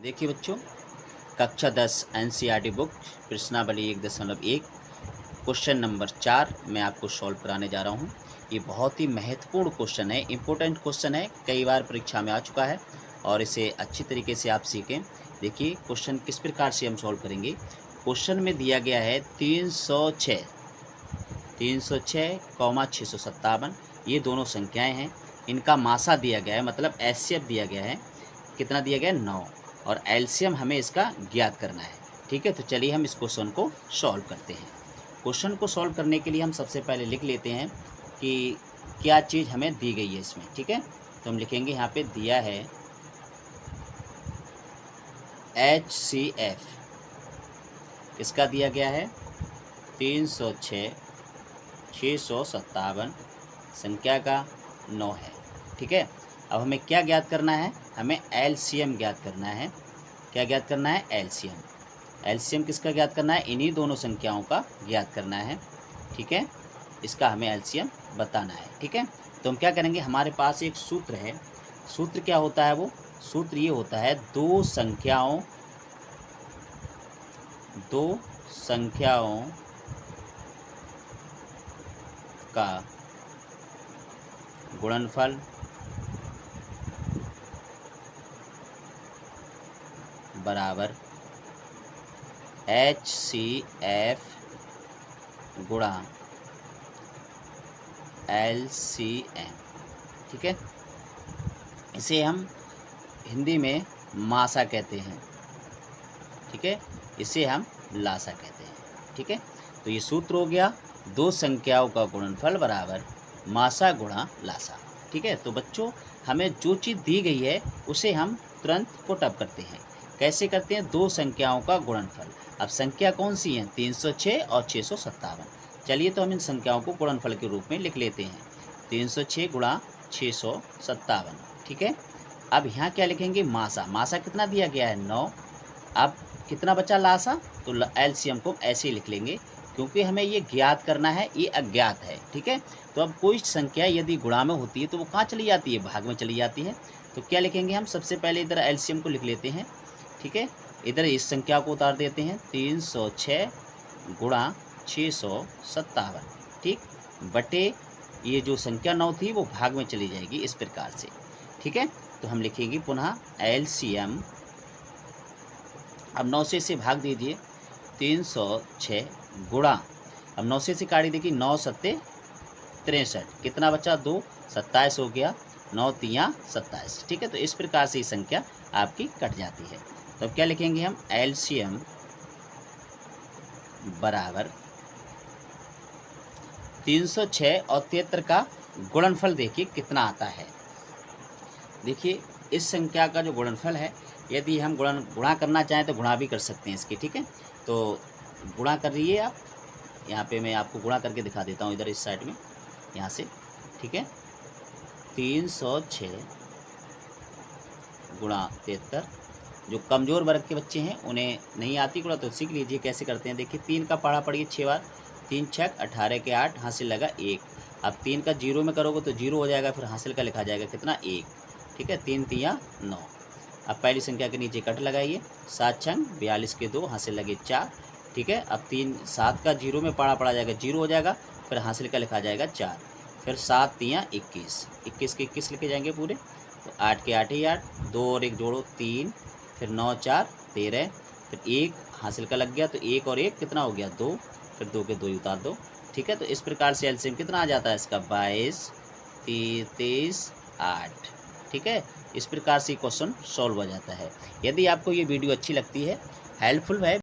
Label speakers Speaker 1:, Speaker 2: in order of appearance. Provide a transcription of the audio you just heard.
Speaker 1: देखिए बच्चों, कक्षा 10 एनसीईआरटी बुक प्रश्नावली 1.1 क्वेश्चन नंबर 4 मैं आपको सॉल्व कराने जा रहा हूँ। ये बहुत ही महत्वपूर्ण क्वेश्चन है, इम्पोर्टेंट क्वेश्चन है, कई बार परीक्षा में आ चुका है और इसे अच्छी तरीके से आप सीखें। देखिए क्वेश्चन किस प्रकार से हम सॉल्व करेंगे। क्वेश्चन में दिया गया है 306 657, ये दोनों संख्याएं हैं। इनका मासा दिया गया है, मतलब एचसीएफ दिया गया है। कितना दिया गया है? 9। और एलसीएम हमें इसका ज्ञात करना है। ठीक है, तो चलिए हम इस क्वेश्चन को सॉल्व करते हैं। क्वेश्चन को सॉल्व करने के लिए हम सबसे पहले लिख लेते हैं कि क्या चीज़ हमें दी गई है इसमें। ठीक है, तो हम लिखेंगे यहाँ पे दिया है HCF। किसका दिया गया है? 306 657 संख्या का 9 है। ठीक है, अब हमें क्या ज्ञात करना है? हमें एलसीएम ज्ञात करना है। क्या ज्ञात करना है? एलसीएम। एलसीएम किसका ज्ञात करना है? इन्हीं दोनों संख्याओं का ज्ञात करना है। ठीक है, इसका हमें एलसीएम बताना है। ठीक है, तो हम क्या करेंगे, हमारे पास एक सूत्र है। सूत्र क्या होता है? वो सूत्र ये होता है दो संख्याओं का गुणनफल बराबर HCF गुणा LCM। ठीक है, इसे हम हिंदी में मासा कहते हैं। ठीक है, इसे हम लासा कहते हैं। ठीक है, तो ये सूत्र हो गया, दो संख्याओं का गुणनफल बराबर मासा गुणा लासा। ठीक है, तो बच्चों हमें जो चीज़ दी गई है उसे हम तुरंत पुटअप करते हैं। कैसे करते हैं? दो संख्याओं का गुणनफल। अब संख्या कौन सी है? 306 और 657। चलिए तो हम इन संख्याओं को गुणनफल के रूप में लिख लेते हैं। 306 गुणा 657। ठीक है, अब यहाँ क्या लिखेंगे? मासा। मासा कितना दिया गया है? 9। अब कितना बचा लासा? तो एलसीएम को ऐसे ही लिख लेंगे, क्योंकि हमें ये ज्ञात करना है, ये अज्ञात है। ठीक है, तो अब कोई संख्या यदि गुणा में होती है तो वो कहाँ चली जाती है? भाग में चली जाती है। तो क्या लिखेंगे हम? सबसे पहले इधर एलसीएम को लिख लेते हैं। ठीक है, इधर इस संख्या को उतार देते हैं, 306 गुणा 657। ठीक, बटे ये जो संख्या 9 थी वो भाग में चली जाएगी इस प्रकार से। ठीक है, तो हम लिखेंगे पुनः एलसीएम। अब 9 से इसे भाग दीजिए, 306 गुणा, अब 9 से काटी, देखिए 9 सत्ते 63, कितना बचा? 2, 27 हो गया, 9 तियाँ 27। ठीक है, तो इस प्रकार से ये संख्या आपकी कट जाती है। तो अब क्या लिखेंगे हम? एलसीएम बराबर 306 और 73 का गुणनफल देखिए कितना आता है। देखिए इस संख्या का जो गुणनफल है, यदि हम गुणा करना चाहें तो गुणा भी कर सकते हैं इसके। ठीक है, तो गुणा कर रही है आप, यहाँ पे मैं आपको गुणा करके दिखा देता हूँ, इधर इस साइड में, यहाँ से। ठीक है, 306 गुणा 73। जो कमज़ोर वर्ग के बच्चे हैं उन्हें नहीं आती गुणा, तो सीख लीजिए कैसे करते हैं। देखिए 3 का पढ़ा पड़िए 6 बार, 3 छक 18 के 8, हासिल लगा 1। अब 3 का 0 में करोगे तो 0 हो जाएगा, फिर हासिल का लिखा जाएगा कितना? 1। ठीक है, 3 तियाँ 9। अब पहली संख्या के नीचे कट लगाइए, 7 छंग 42 के 2, हासिल लगे 4। ठीक है, अब 7 का 0 में पड़ा जाएगा, 0 हो जाएगा, फिर हासिल का लिखा जाएगा 4। फिर 7 तियाँ 21, 21 के 21 लिखे जाएंगे पूरे, तो 8 के 8 ही 8, 2 और 1 जोड़ो 3, फिर 9 4 13, फिर 1 हासिल का लग गया, तो 1 और 1 कितना हो गया? 2, फिर 2 के 2 ही उतार दो। ठीक है, तो इस प्रकार से एलसीएम कितना आ जाता है इसका? 22, 23, 8। ठीक है, इस प्रकार से क्वेश्चन सॉल्व हो जाता है। यदि आपको ये वीडियो अच्छी लगती है, हेल्पफुल है,